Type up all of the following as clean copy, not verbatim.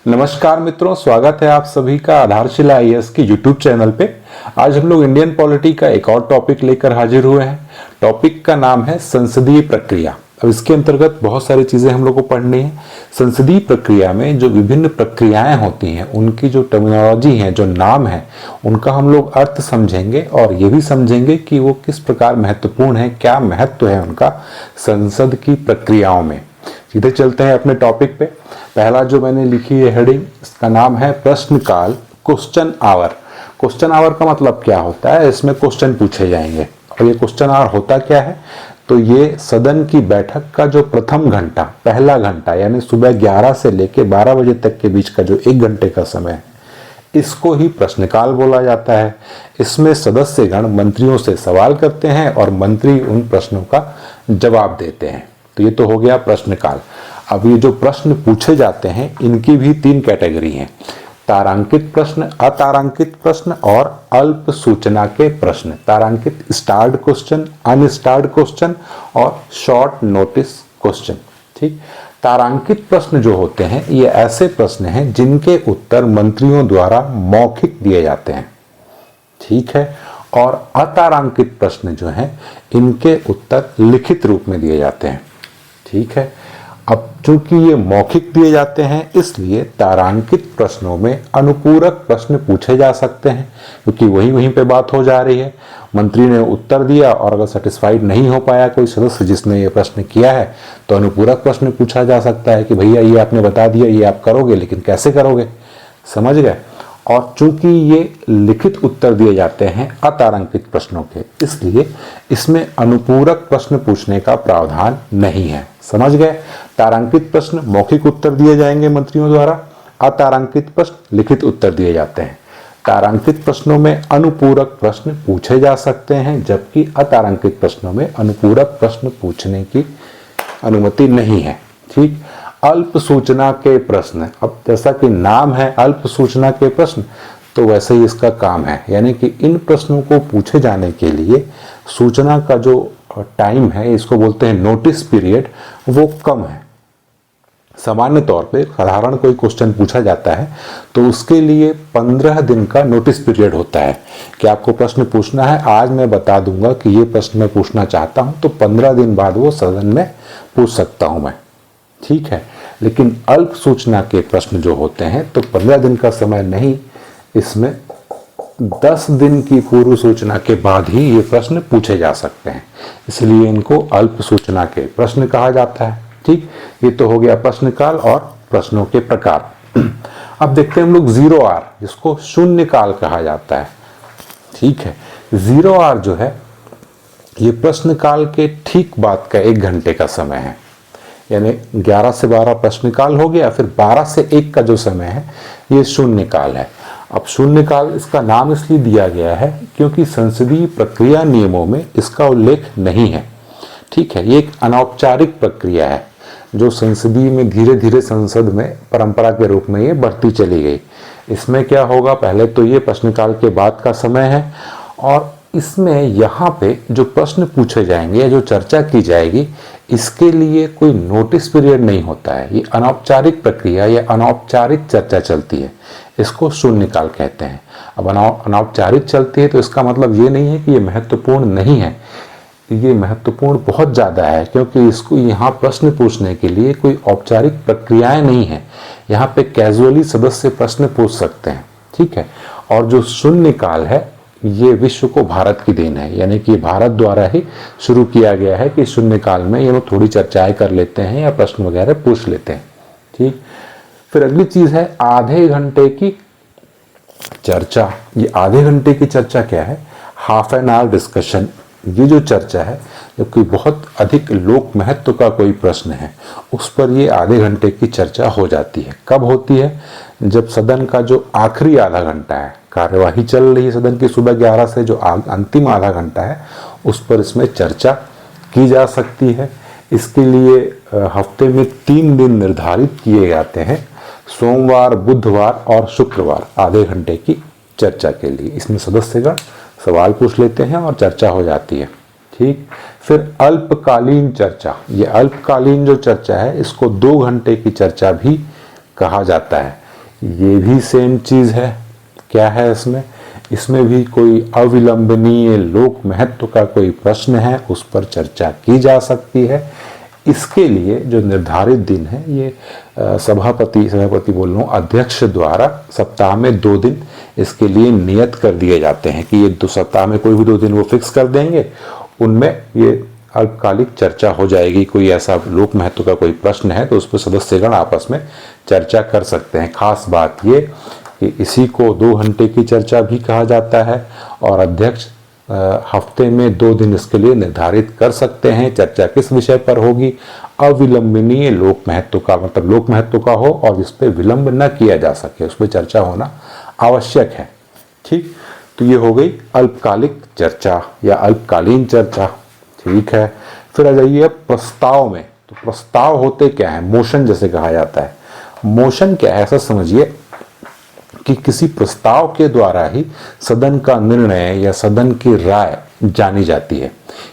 नमस्कार मित्रों, स्वागत है आप सभी का आधारशिला आईएएस की यूट्यूब चैनल पे। आज हम लोग इंडियन पॉलिटी का एक और टॉपिक लेकर हाजिर हुए हैं। टॉपिक का नाम है संसदीय प्रक्रिया। अब इसके अंतर्गत बहुत सारी चीजें हम लोग को पढ़नी है। संसदीय प्रक्रिया में जो विभिन्न प्रक्रियाएं होती हैं, उनकी जो टर्मिनोलॉजी है, जो नाम है, उनका हम लोग अर्थ समझेंगे और ये भी समझेंगे कि वो किस प्रकार महत्वपूर्ण है, क्या महत्व है उनका संसद की प्रक्रियाओं में। सीधे चलते हैं अपने टॉपिक पे। पहला जो मैंने लिखी है हेडिंग, इसका नाम है प्रश्नकाल, क्वेश्चन आवर। क्वेश्चन आवर का मतलब क्या होता है? इसमें क्वेश्चन पूछे जाएंगे। और ये क्वेश्चन आवर होता क्या है? तो ये सदन की बैठक का जो प्रथम घंटा, पहला घंटा, यानी सुबह 11 से लेकर 12 बजे तक के बीच का जो 1 घंटे का समय है, इसको ही प्रश्नकाल बोला जाता है। इसमें सदस्यगण मंत्रियों से सवाल करते हैं और मंत्री उन प्रश्नों का जवाब देते हैं। तो ये तो हो गया प्रश्नकाल। अब ये जो प्रश्न पूछे जाते हैं, इनकी भी 3 कैटेगरी हैं: तारांकित प्रश्न, अतारांकित प्रश्न और अल्प सूचना के प्रश्न। तारांकित स्टार्ड क्वेश्चन, अनस्टार्ड क्वेश्चन और शॉर्ट नोटिस क्वेश्चन। ठीक। तारांकित प्रश्न जो होते हैं, ये ऐसे प्रश्न हैं जिनके उत्तर मंत्रियों द्वारा मौखिक दिए जाते हैं। ठीक है। और अतारांकित प्रश्न जो हैं, इनके उत्तर लिखित रूप में दिए जाते हैं। ठीक है। अब चूंकि ये मौखिक दिए जाते हैं, इसलिए तारांकित प्रश्नों में अनुपूरक प्रश्न पूछे जा सकते हैं, क्योंकि वहीं पे बात हो जा रही है। मंत्री ने उत्तर दिया और अगर सेटिस्फाइड नहीं हो पाया कोई सदस्य जिसने ये प्रश्न किया है, तो अनुपूरक प्रश्न पूछा जा सकता है कि भैया ये आपने बता दिया, ये आप करोगे, लेकिन कैसे करोगे? समझ गए? और चूंकि ये लिखित उत्तर दिए जाते हैं अतारांकित प्रश्नों के, इसलिए इसमें अनुपूरक प्रश्न पूछने का प्रावधान नहीं है। समझ गए? तारांकित प्रश्न मौखिक उत्तर दिए जाएंगे मंत्रियों द्वारा, अतारांकित प्रश्न लिखित उत्तर दिए जाते हैं। तारांकित प्रश्नों में अनुपूरक प्रश्न पूछे जा सकते हैं, जबकि अतारांकित प्रश्नों में अनुपूरक प्रश्न पूछने की अनुमति नहीं है। ठीक। अल्प सूचना के प्रश्न, अब जैसा कि नाम है अल्प सूचना के प्रश्न, तो वैसे ही इसका काम है, यानी कि इन प्रश्नों को पूछे जाने के लिए सूचना का जो टाइम है, इसको बोलते हैं नोटिस पीरियड, वो कम है। सामान्य तौर पे साधारण कोई क्वेश्चन पूछा जाता है तो उसके लिए 15 दिन का नोटिस पीरियड होता है कि आपको प्रश्न पूछना है, आज मैं बता दूंगा कि ये प्रश्न मैं पूछना चाहता हूं, तो 15 दिन बाद वो सदन में पूछ सकता हूं मैं। ठीक है। लेकिन अल्प सूचना के प्रश्न जो होते हैं, तो 15 दिन का समय नहीं, इसमें 10 दिन की पूर्व सूचना के बाद ही ये प्रश्न पूछे जा सकते हैं, इसलिए इनको अल्प सूचना के प्रश्न कहा जाता है। ठीक। ये तो हो गया प्रश्नकाल और प्रश्नों के प्रकार। अब देखते हैं हम लोग 0R, जिसको शून्य काल कहा जाता है। ठीक है। 0R जो है, ये प्रश्नकाल के ठीक बाद का 1 घंटे का समय है, यानी 11 से 12 प्रश्नकाल हो गया, फिर 12 से 1 का जो समय है, ये शून्यकाल है। अब शून्यकाल इसका नाम इसलिए दिया गया है क्योंकि संसदीय प्रक्रिया नियमों में इसका उल्लेख नहीं है। ठीक है। ये एक अनौपचारिक प्रक्रिया है जो संसदीय में धीरे धीरे संसद में परंपरा के रूप में ये बढ़ती चली गई। इसमें क्या होगा, पहले तो ये प्रश्नकाल के बाद का समय है, और इसमें यहाँ पे जो प्रश्न पूछे जाएंगे या जो चर्चा की जाएगी, इसके लिए कोई नोटिस पीरियड नहीं होता है। ये अनौपचारिक प्रक्रिया या अनौपचारिक चर्चा चलती है, इसको शून्यकाल कहते हैं। अब अनौपचारिक चलती है तो इसका मतलब ये नहीं है कि ये महत्वपूर्ण नहीं है, ये महत्वपूर्ण बहुत ज़्यादा है, क्योंकि इसको यहाँ प्रश्न पूछने के लिए कोई औपचारिक प्रक्रियाएं नहीं है। यहाँ पे कैजुअली सदस्य प्रश्न पूछ सकते हैं। ठीक है। और जो शून्यकाल है, ये विश्व को भारत की देन है, यानी कि भारत द्वारा ही शुरू किया गया है कि शून्यकाल में ये लोग थोड़ी चर्चाएं कर लेते हैं या प्रश्न वगैरह पूछ लेते हैं। ठीक। फिर अगली चीज है आधे घंटे की चर्चा। ये आधे घंटे की चर्चा क्या है? Half an hour discussion. ये जो चर्चा है, जब कोई बहुत अधिक लोक महत्व का कोई प्रश्न है, उस पर ये आधे घंटे की चर्चा हो जाती है। कब होती है? जब सदन का जो आखिरी आधा घंटा है, कार्यवाही चल रही है सदन की सुबह 11 से, जो अंतिम आधा घंटा है, उस पर इसमें चर्चा की जा सकती है। इसके लिए हफ्ते में 3 दिन निर्धारित किए जाते हैं, सोमवार, बुधवार और शुक्रवार, आधे घंटे की चर्चा के लिए। इसमें सदस्यगण सवाल पूछ लेते हैं और चर्चा हो जाती है। ठीक। फिर अल्पकालीन चर्चा। ये अल्पकालीन जो चर्चा है, इसको 2 घंटे की चर्चा भी कहा जाता है। ये भी सेम चीज है। क्या है इसमें? इसमें भी कोई अविलंबनीय लोक महत्व का कोई प्रश्न है, उस पर चर्चा की जा सकती है। इसके लिए जो निर्धारित दिन है, ये सभापति बोल रहा हूँ, अध्यक्ष द्वारा सप्ताह में 2 दिन इसके लिए नियत कर दिए जाते हैं कि ये 2 सप्ताह में कोई भी 2 दिन वो फिक्स कर देंगे। उनमें ये अल्पकालिक चर्चा हो जाएगी। कोई ऐसा लोक महत्व का कोई प्रश्न है तो उस पर सदस्यगण आपस में चर्चा कर सकते हैं। खास बात ये कि इसी को 2 घंटे की चर्चा भी कहा जाता है और अध्यक्ष हफ्ते में 2 दिन इसके लिए निर्धारित कर सकते हैं। चर्चा किस विषय पर होगी? अविलंबनीय लोक महत्व का, मतलब लोक महत्व का हो और जिस पे विलंब न किया जा सके, उस पर चर्चा होना आवश्यक है। ठीक, तो ये हो गई अल्पकालिक चर्चा या अल्पकालीन चर्चा। ठीक है, फिर आ जाइए प्रस्ताव में। तो प्रस्ताव होते क्या है? मोशन जैसे कहा जाता है। मोशन क्या है? ऐसा समझिए कि किसी प्रस्ताव के द्वारा ही सदन का निर्णय या सदन की राय जानी जाती है।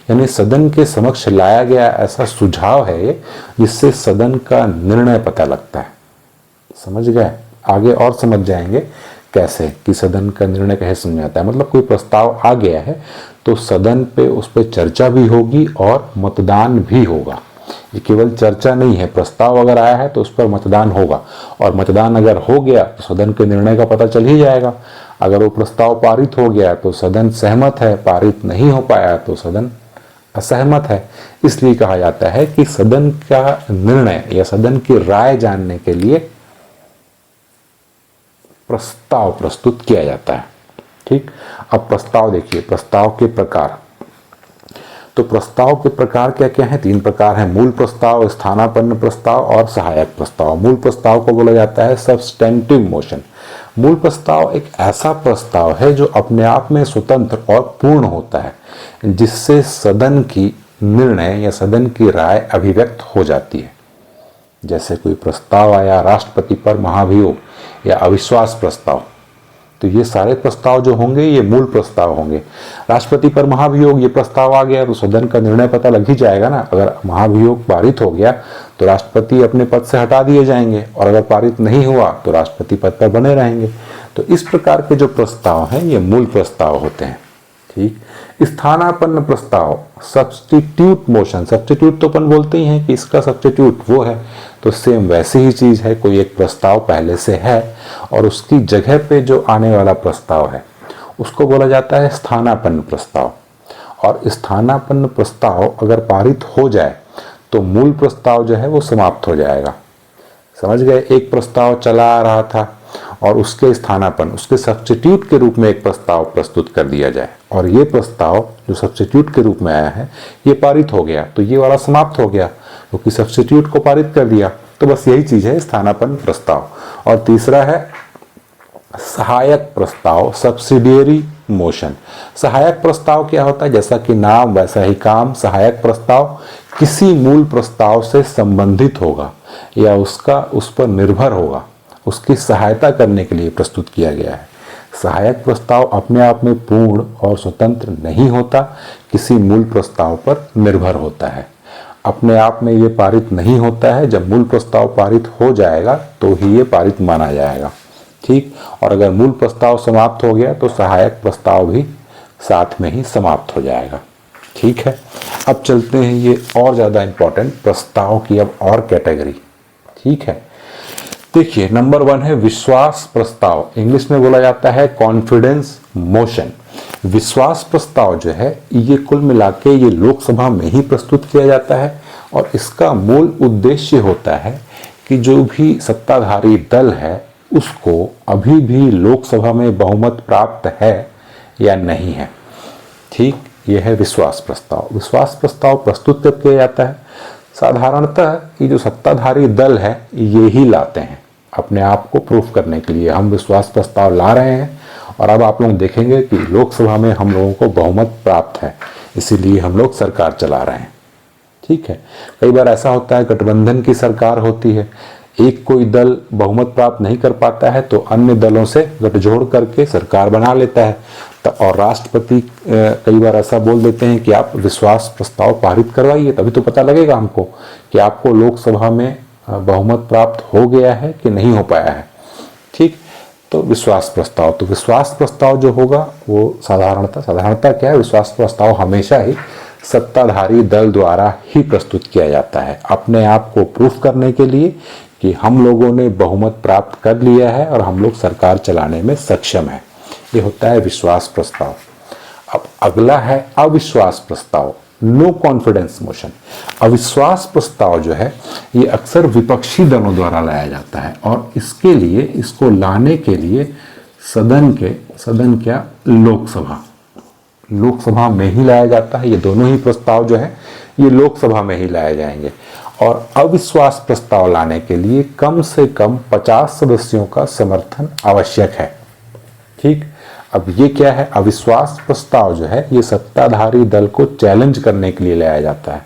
यानी सदन के समक्ष लाया गया ऐसा सुझाव है जिससे सदन का निर्णय पता लगता है। समझ गए? आगे और समझ जाएंगे कैसे कि सदन का निर्णय कैसे समझ आता है। मतलब कोई प्रस्ताव आ गया है तो सदन पे उस पर चर्चा भी होगी और मतदान भी होगा। ये केवल चर्चा नहीं है, प्रस्ताव अगर आया है तो उस पर मतदान होगा और मतदान अगर हो गया तो सदन के निर्णय का पता चल ही जाएगा। अगर वो प्रस्ताव पारित हो गया तो सदन सहमत है, पारित नहीं हो पाया तो सदन असहमत है। इसलिए कहा जाता है कि सदन का निर्णय या सदन की राय जानने के लिए प्रस्ताव प्रस्तुत किया जाता है। ठीक, अब प्रस्ताव देखिए, प्रस्ताव के प्रकार। तो प्रस्ताव के प्रकार क्या क्या हैं? 3 प्रकार हैं। मूल प्रस्ताव, स्थानापन्न प्रस्ताव और सहायक प्रस्ताव। मूल प्रस्ताव को बोला जाता है सब्सटेंटिव मोशन। मूल प्रस्ताव एक ऐसा प्रस्ताव है जो अपने आप में स्वतंत्र और पूर्ण होता है, जिससे सदन की निर्णय या सदन की राय अभिव्यक्त हो जाती है। जैसे कोई प्रस्ताव आया राष्ट्रपति पर महाभियोग या अविश्वास प्रस्ताव, तो ये सारे प्रस्ताव जो होंगे ये मूल प्रस्ताव होंगे। राष्ट्रपति पर महाभियोग ये प्रस्ताव आ गया तो सदन का निर्णय पता लग ही जाएगा ना। अगर महाभियोग पारित हो गया तो राष्ट्रपति अपने पद से हटा दिए जाएंगे और अगर पारित नहीं हुआ तो राष्ट्रपति पद पर बने रहेंगे। तो इस प्रकार के जो प्रस्ताव हैं ये मूल प्रस्ताव होते हैं। ठीक, स्थानापन्न प्रस्ताव, सब्स्टिट्यूट मोशन। सब्स्टिट्यूट तो अपन बोलते ही हैं कि इसका सब्स्टिट्यूट वो है, तो सेम वैसी ही चीज है। कोई एक प्रस्ताव पहले से है और उसकी जगह पे जो आने वाला प्रस्ताव है उसको बोला जाता है स्थानापन्न प्रस्ताव। और स्थानापन्न प्रस्ताव अगर पारित हो जाए तो मूल प्रस्ताव जो है वो समाप्त हो जाएगा। समझ गए? एक प्रस्ताव चला आ रहा था और उसके स्थानापन्न, उसके सब्स्टिट्यूट के रूप में एक प्रस्ताव प्रस्तुत कर दिया जाए और ये प्रस्ताव जो सब्स्टिट्यूट के रूप में आया है ये पारित हो गया तो ये वाला समाप्त हो गया क्योंकि सब्स्टिट्यूट को पारित कर दिया। तो बस यही चीज है स्थानापन्न प्रस्ताव। और तीसरा है सहायक प्रस्ताव, सब्सिडियरी मोशन। सहायक प्रस्ताव क्या होता है? जैसा कि नाम वैसा ही काम। सहायक प्रस्ताव किसी मूल प्रस्ताव से संबंधित होगा या उसका उस पर निर्भर होगा, उसकी सहायता करने के लिए प्रस्तुत किया गया है। सहायक प्रस्ताव अपने आप में पूर्ण और स्वतंत्र नहीं होता, किसी मूल प्रस्ताव पर निर्भर होता है। अपने आप में ये पारित नहीं होता है, जब मूल प्रस्ताव पारित हो जाएगा तो ही ये पारित माना जाएगा। ठीक, और अगर मूल प्रस्ताव समाप्त हो गया तो सहायक प्रस्ताव भी साथ में ही समाप्त हो जाएगा। ठीक है, अब चलते हैं ये और ज्यादा इंपॉर्टेंट प्रस्ताव की अब और कैटेगरी। ठीक है, देखिए नंबर 1 है विश्वास प्रस्ताव। इंग्लिश में बोला जाता है कॉन्फिडेंस मोशन। विश्वास प्रस्ताव जो है ये कुल मिला के ये लोकसभा में ही प्रस्तुत किया जाता है और इसका मूल उद्देश्य होता है कि जो भी सत्ताधारी दल है उसको अभी भी लोकसभा में बहुमत प्राप्त है या नहीं है। ठीक, यह है विश्वास प्रस्ताव। विश्वास प्रस्ताव प्रस्तुत कब किया जाता है? साधारणतः ये जो सत्ताधारी दल है ये ही लाते हैं अपने आप को प्रूफ करने के लिए। हम विश्वास प्रस्ताव ला रहे हैं और अब आप लोग देखेंगे कि लोकसभा में हम लोगों को बहुमत प्राप्त है, इसीलिए हम लोग सरकार चला रहे हैं। ठीक है, कई बार ऐसा होता है गठबंधन की सरकार होती है, एक कोई दल बहुमत प्राप्त नहीं कर पाता है तो अन्य दलों से गठजोड़ करके सरकार बना लेता है। और राष्ट्रपति कई बार ऐसा बोल देते हैं कि आप विश्वास प्रस्ताव पारित करवाइए, तभी तो पता लगेगा हमको कि आपको लोकसभा में बहुमत प्राप्त हो गया है कि नहीं हो पाया है। ठीक। तो विश्वास प्रस्ताव, तो विश्वास प्रस्ताव जो होगा वो साधारणता क्या है, विश्वास प्रस्ताव हमेशा ही सत्ताधारी दल द्वारा ही प्रस्तुत किया जाता है, अपने आप को प्रूफ करने के लिए कि हम लोगों ने बहुमत प्राप्त कर लिया है और हम लोग सरकार चलाने में सक्षम है। ये होता है विश्वास प्रस्ताव। अब अगला है अविश्वास प्रस्ताव, नो कॉन्फिडेंस मोशन। अविश्वास प्रस्ताव जो है ये अक्सर विपक्षी दलों द्वारा लाया जाता है और इसके लिए, इसको लाने के लिए सदन क्या, लोकसभा में ही लाया जाता है। ये दोनों ही प्रस्ताव जो है ये लोकसभा में ही लाए जाएंगे और अविश्वास प्रस्ताव लाने के लिए कम से कम 50 सदस्यों का समर्थन आवश्यक है। ठीक, अब ये क्या है, अविश्वास प्रस्ताव जो है ये सत्ताधारी दल को चैलेंज करने के लिए लाया जाता है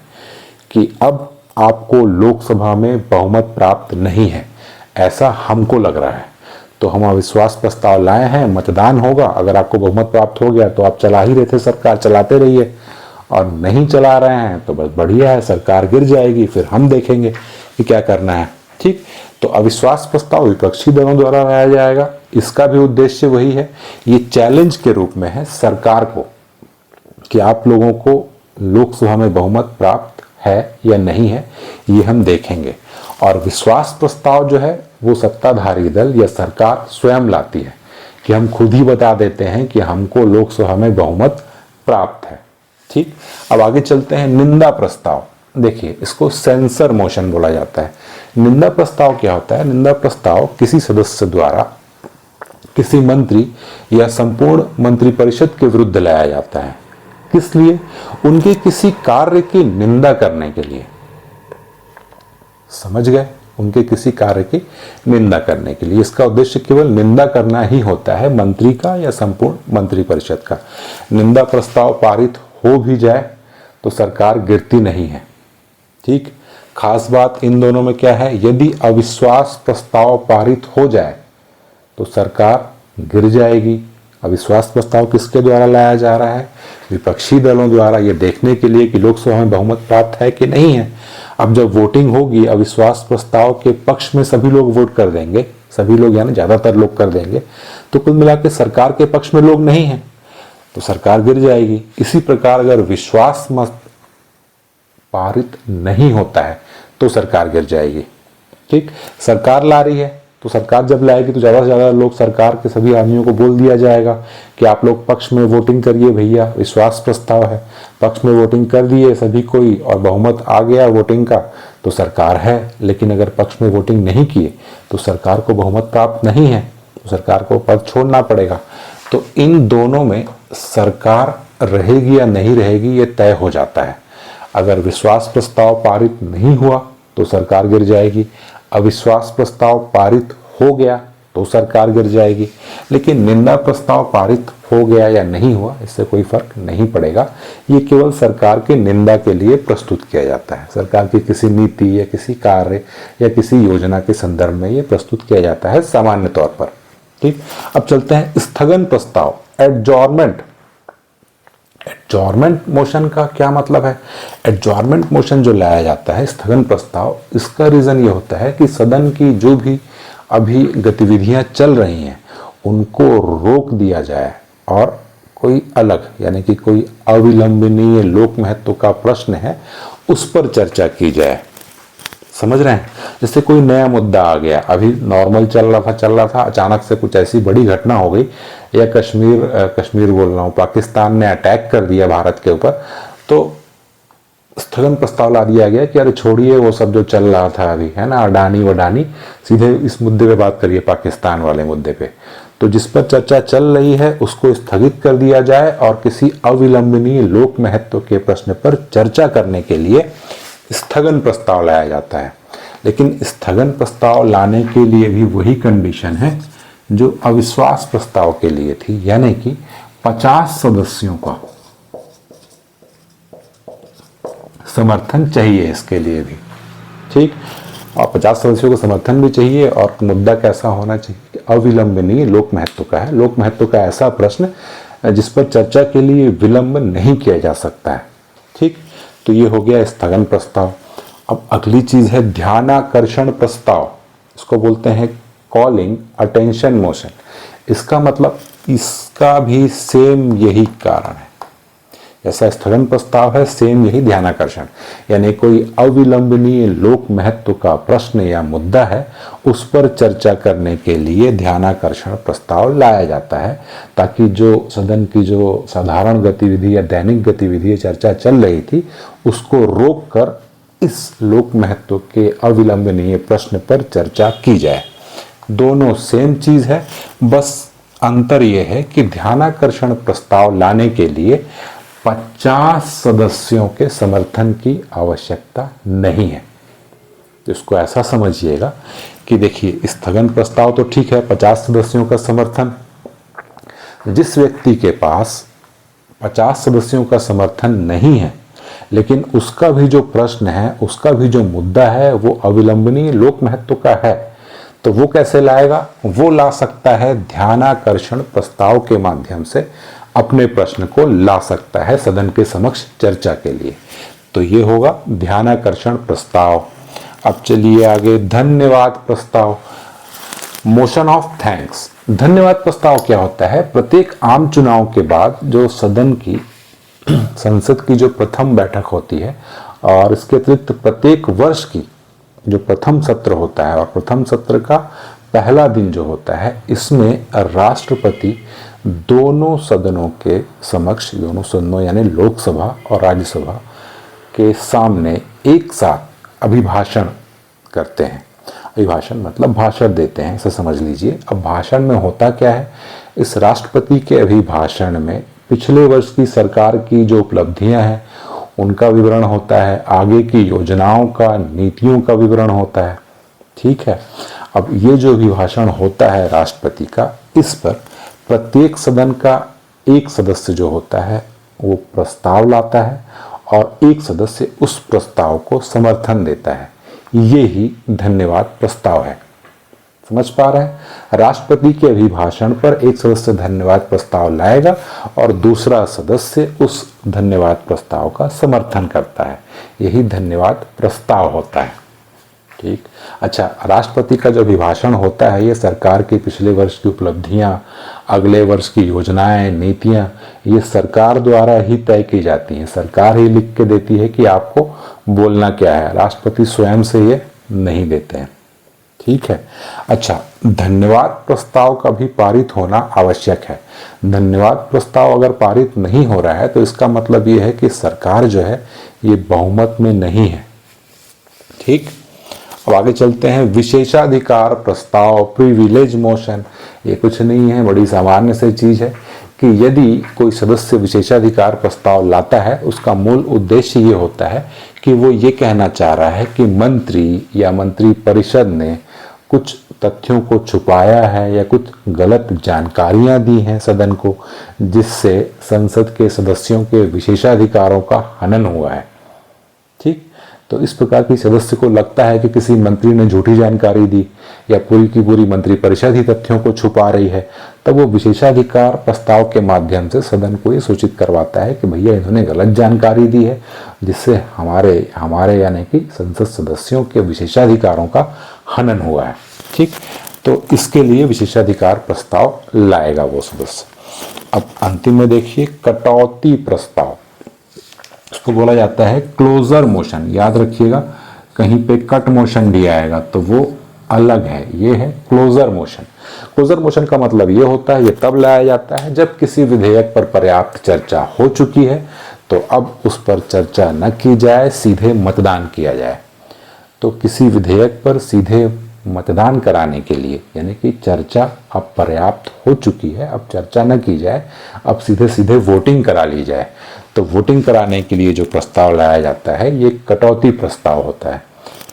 कि अब आपको लोकसभा में बहुमत प्राप्त नहीं है, ऐसा हमको लग रहा है, तो हम अविश्वास प्रस्ताव लाए हैं, मतदान होगा, अगर आपको बहुमत प्राप्त हो गया तो आप चला ही रहे थे, सरकार चलाते रहिए, और नहीं चला रहे हैं तो बस बढ़िया है, सरकार गिर जाएगी, फिर हम देखेंगे कि क्या करना है। ठीक, तो अविश्वास प्रस्ताव विपक्षी दलों द्वारा लाया जाएगा, इसका भी उद्देश्य वही है, ये चैलेंज के रूप में है सरकार को कि आप लोगों को लोकसभा में बहुमत प्राप्त है या नहीं है, ये हम देखेंगे। और विश्वास प्रस्ताव जो है वो सत्ताधारी दल या सरकार स्वयं लाती है कि हम खुद ही बता देते हैं कि हमको लोकसभा में बहुमत प्राप्त है। ठीक, अब आगे चलते हैं निंदा प्रस्ताव। देखिए, इसको सेंसर मोशन बोला जाता है। निंदा प्रस्ताव क्या होता है, निंदा प्रस्ताव किसी सदस्य द्वारा किसी मंत्री या संपूर्ण मंत्रिपरिषद के विरुद्ध लाया जाता है। किस लिए, उनके किसी कार्य की निंदा करने के लिए। समझ गए, उनके किसी कार्य की निंदा करने के लिए। इसका उद्देश्य केवल निंदा करना ही होता है मंत्री का या संपूर्ण मंत्रिपरिषद का। निंदा प्रस्ताव पारित हो भी जाए तो सरकार गिरती नहीं है। ठीक, खास बात इन दोनों में क्या है, यदि अविश्वास प्रस्ताव पारित हो जाए तो सरकार गिर जाएगी। अविश्वास प्रस्ताव किसके द्वारा लाया जा रहा है, विपक्षी दलों द्वारा, ये देखने के लिए कि लोकसभा में बहुमत प्राप्त है कि नहीं है। अब जब वोटिंग होगी अविश्वास प्रस्ताव के पक्ष में सभी लोग वोट कर देंगे, सभी लोग यानी ज्यादातर लोग कर देंगे, तो कुल मिला के सरकार के पक्ष में लोग नहीं है तो सरकार गिर जाएगी। इसी प्रकार अगर विश्वास मत पारित नहीं होता है तो सरकार गिर जाएगी। ठीक, सरकार ला रही है तो सरकार जब लाएगी तो ज्यादा से ज्यादा लोग, सरकार के सभी आदमियों को बोल दिया जाएगा कि आप लोग पक्ष में वोटिंग करिए भैया, विश्वास प्रस्ताव है, पक्ष में वोटिंग कर दिए सभी कोई और बहुमत आ गया वोटिंग का तो सरकार है। लेकिन अगर पक्ष में वोटिंग नहीं किए तो सरकार को बहुमत प्राप्त नहीं है, तो सरकार को पद छोड़ना पड़ेगा। तो इन दोनों में सरकार रहेगी या नहीं रहेगी ये तय हो जाता है। अगर विश्वास प्रस्ताव पारित नहीं हुआ तो सरकार गिर जाएगी, अविश्वास प्रस्ताव पारित हो गया तो सरकार गिर जाएगी। लेकिन निंदा प्रस्ताव पारित हो गया या नहीं हुआ इससे कोई फर्क नहीं पड़ेगा, ये केवल सरकार की निंदा के लिए प्रस्तुत किया जाता है। सरकार की किसी नीति या किसी कार्य या किसी योजना के संदर्भ में ये प्रस्तुत किया जाता है सामान्य तौर पर। ठीक, अब चलते हैं स्थगन प्रस्ताव, एडजॉर्नमेंट। एडजॉर्नमेंट मोशन का क्या मतलब है, एडजॉर्नमेंट मोशन जो लाया जाता है स्थगन प्रस्ताव, इसका रीजन ये होता है कि सदन की जो भी अभी गतिविधियां चल रही हैं उनको रोक दिया जाए और कोई अलग यानी कि कोई अविलंबनीय लोक महत्व का प्रश्न है उस पर चर्चा की जाए। समझ रहे हैं, जैसे कोई नया मुद्दा आ गया, अभी नॉर्मल चल रहा था, अचानक से कुछ ऐसी बड़ी घटना हो गई, या कश्मीर बोल रहा हूँ, पाकिस्तान ने अटैक कर दिया भारत के ऊपर, तो स्थगन प्रस्ताव ला दिया गया कि अरे छोड़िए वो सब जो चल रहा था अभी, है ना, अडानी वडानी, सीधे इस मुद्दे पे बात करिए, पाकिस्तान वाले मुद्दे पे। तो जिस पर चर्चा चल रही है उसको स्थगित कर दिया जाए और किसी अविलंबनीय लोक महत्व के प्रश्न पर चर्चा करने के लिए स्थगन प्रस्ताव लाया जाता है। लेकिन स्थगन प्रस्ताव लाने के लिए भी वही कंडीशन है जो अविश्वास प्रस्ताव के लिए थी, यानी कि 50 सदस्यों का समर्थन चाहिए इसके लिए भी। ठीक, और 50 सदस्यों का समर्थन भी चाहिए और मुद्दा कैसा होना चाहिए, अविलंबनीय लोक महत्व का है, लोक महत्व का ऐसा प्रश्न जिस पर चर्चा के लिए विलंब नहीं किया जा सकता है। ठीक, तो ये हो गया स्थगन प्रस्ताव। अब अगली चीज है ध्यानाकर्षण प्रस्ताव, इसको बोलते हैं कॉलिंग अटेंशन मोशन। इसका मतलब इसका भी सेम यही कारण है, जैसा स्थगन प्रस्ताव है सेम यही ध्यानाकर्षण, यानी कोई अविलंबनीय लोक महत्व का प्रश्न या मुद्दा है, उस पर चर्चा करने के लिए ध्यानाकर्षण प्रस्ताव लाया जाता है, ताकि जो सदन की जो साधारण गतिविधि या दैनिक गतिविधि चर्चा चल रही थी उसको रोक कर इस लोक महत्व के अविलंबनीय प्रश्न पर चर्चा की जाए। दोनों सेम चीज है, बस अंतर यह है कि ध्यानाकर्षण प्रस्ताव लाने के लिए 50 सदस्यों के समर्थन की आवश्यकता नहीं है। तो इसको ऐसा समझिएगा कि देखिए, स्थगन प्रस्ताव तो ठीक है, 50 सदस्यों का समर्थन। जिस व्यक्ति के पास 50 सदस्यों का समर्थन नहीं है, लेकिन उसका भी जो प्रश्न है, उसका भी जो मुद्दा है वो अविलंबनीय लोक महत्व का है, तो वो कैसे लाएगा? वो ला सकता है ध्यानाकर्षण प्रस्ताव के माध्यम से अपने प्रश्न को ला सकता है सदन के समक्ष चर्चा के लिए। तो ये होगा ध्यानाकर्षण प्रस्ताव। अब चलिए आगे, धन्यवाद प्रस्ताव, मोशन ऑफ थैंक्स। धन्यवाद प्रस्ताव क्या होता है? प्रत्येक आम चुनाव के बाद जो सदन की संसद की जो प्रथम बैठक होती है और इसके अतिरिक्त प्रत्येक वर्ष की जो प्रथम सत्र होता है और प्रथम सत्र का पहला दिन जो होता है, इसमें राष्ट्रपति दोनों सदनों के समक्ष, दोनों सदनों यानी लोकसभा और राज्यसभा के सामने एक साथ अभिभाषण करते हैं। अभिभाषण मतलब भाषण देते हैं, ऐसा समझ लीजिए। अब भाषण में होता क्या है? इस राष्ट्रपति के अभिभाषण में पिछले वर्ष की सरकार की जो उपलब्धियां हैं उनका विवरण होता है, आगे की योजनाओं का, नीतियों का विवरण होता है। ठीक है। अब ये जो अभिभाषण होता है राष्ट्रपति का, इस पर प्रत्येक सदन का एक सदस्य जो होता है वो प्रस्ताव लाता है और एक सदस्य उस प्रस्ताव को समर्थन देता है। ये ही धन्यवाद प्रस्ताव है। समझ पा रहे हैं? राष्ट्रपति के अभिभाषण पर एक सदस्य धन्यवाद प्रस्ताव लाएगा और दूसरा सदस्य उस धन्यवाद प्रस्ताव का समर्थन करता है। यही धन्यवाद प्रस्ताव होता है। ठीक। अच्छा, राष्ट्रपति का जो अभिभाषण होता है ये सरकार के पिछले वर्ष की उपलब्धियां, अगले वर्ष की योजनाएं, नीतियां, ये सरकार द्वारा ही तय की जाती हैं। सरकार ही लिख के देती है कि आपको बोलना क्या है, राष्ट्रपति स्वयं से ये नहीं देते हैं। ठीक है। अच्छा, धन्यवाद प्रस्ताव का भी पारित होना आवश्यक है। धन्यवाद प्रस्ताव अगर पारित नहीं हो रहा है तो इसका मतलब ये है कि सरकार जो है ये बहुमत में नहीं है। ठीक। अब आगे चलते हैं, विशेषाधिकार प्रस्ताव, प्रिविलेज मोशन। ये कुछ नहीं है, बड़ी सामान्य सी चीज है कि यदि कोई सदस्य विशेषाधिकार प्रस्ताव लाता है, उसका मूल उद्देश्य ये होता है कि वो ये कहना चाह रहा है कि मंत्री या मंत्री परिषद ने कुछ तथ्यों को छुपाया है या कुछ गलत जानकारियां दी हैं सदन को, जिससे संसद के सदस्यों के विशेषाधिकारों का हनन हुआ है। ठीक। तो इस प्रकार की सदस्य को लगता है कि किसी मंत्री ने झूठी जानकारी दी या पूरी की पूरी मंत्री परिषद ही तथ्यों को छुपा रही है, तब वो विशेषाधिकार प्रस्ताव के माध्यम से सदन को ये सूचित करवाता है कि भैया इन्होंने गलत जानकारी दी है, जिससे हमारे यानी कि संसद सदस्यों के विशेषाधिकारों का हनन हुआ है। ठीक। तो इसके लिए विशेषाधिकार प्रस्ताव लाएगा वो सदस्य। अब अंतिम में देखिए, कटौती प्रस्ताव, उसको बोला जाता है क्लोजर मोशन। याद रखिएगा, कहीं पे कट मोशन भी आएगा तो वो अलग है, ये है क्लोजर मोशन। क्लोजर मोशन का मतलब ये होता है, ये तब लाया जाता है जब किसी विधेयक पर पर्याप्त चर्चा हो चुकी है, तो अब उस पर चर्चा न की जाए, सीधे मतदान किया जाए। तो किसी विधेयक पर सीधे मतदान कराने के लिए, यानी कि चर्चा अब पर्याप्त हो चुकी है, अब चर्चा न की जाए, अब सीधे सीधे वोटिंग करा ली जाए, तो वोटिंग कराने के लिए जो प्रस्ताव लाया जाता है ये कटौती प्रस्ताव होता है।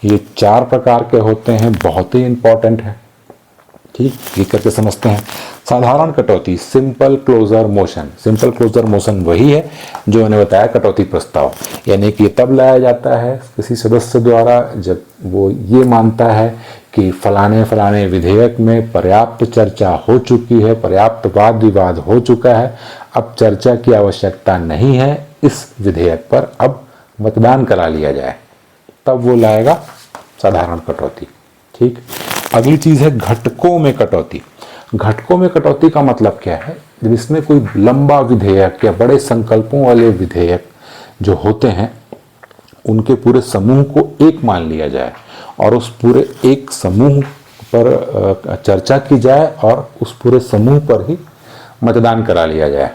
ये 4 प्रकार के होते हैं, बहुत ही इंपॉर्टेंट है। ठीक, ये करके समझते हैं। साधारण कटौती, simple closure motion. Simple closure motion वही है जो मैंने बताया कटौती प्रस्ताव, यानी कि तब लाया जाता है किसी सदस्य द्वारा जब वो ये मानता है कि फलाने विधेयक में पर्याप्त चर्चा हो चुकी है, पर्याप्त वाद विवाद हो चुका है, अब चर्चा की आवश्यकता नहीं है, इस विधेयक पर अब मतदान करा लिया जाए, तब वो लाएगा साधारण कटौती। ठीक। अगली चीज है घटकों में कटौती। घटकों में कटौती का मतलब क्या है? जब इसमें कोई लंबा विधेयक या बड़े संकल्पों वाले विधेयक जो होते हैं उनके पूरे समूह को एक मान लिया जाए और उस पूरे एक समूह पर चर्चा की जाए और उस पूरे समूह पर ही मतदान करा लिया जाए।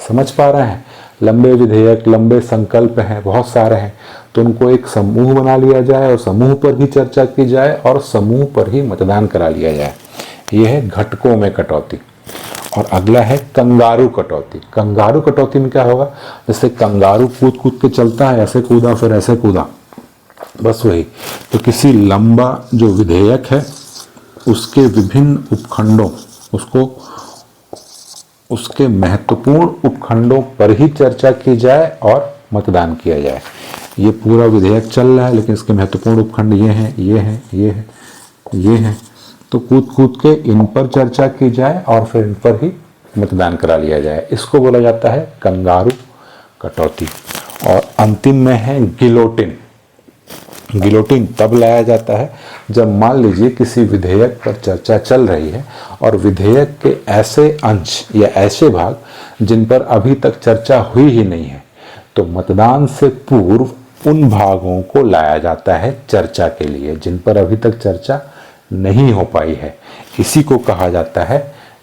समझ पा रहे हैं? लंबे विधेयक, लंबे संकल्प हैं, बहुत सारे हैं, तो उनको एक समूह बना लिया जाए और समूह पर ही चर्चा की जाए और समूह पर ही मतदान करा लिया जाए। यह है घटकों में कटौती। और अगला है कंगारू कटौती। कंगारू कटौती में क्या होगा? जैसे कंगारू कूद कूद के चलता है, ऐसे कूदा फिर ऐसे कूदा, बस वही। तो किसी लंबा जो विधेयक है उसके विभिन्न उपखंडों, उसके महत्वपूर्ण उपखंडों पर ही चर्चा की जाए और मतदान किया जाए। ये पूरा विधेयक चल रहा है लेकिन इसके महत्वपूर्ण उपखंड ये हैं, ये हैं, ये हैं, ये हैं, तो कूद कूद के इन पर चर्चा की जाए और फिर इन पर ही मतदान करा लिया जाए। इसको बोला जाता है कंगारू कटौती। और अंतिम में है गिलोटिन। गिलोटिन तब लाया जाता है जब मान लीजिए किसी विधेयक पर चर्चा चल रही है और विधेयक के ऐसे अंश या ऐसे भाग जिन पर अभी तक चर्चा हुई ही नहीं है, तो मतदान से पूर्व उन भागों को लाया जाता है चर्चा के लिए जिन पर अभी तक चर्चा नहीं हो पाई है। इसी को कहा जाता है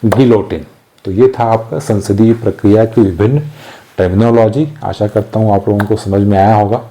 गिलोटिन। तो ये था आपका संसदीय प्रक्रिया की विभिन्न टर्मिनोलॉजी। आशा करता हूँ आप लोगों को समझ में आया होगा।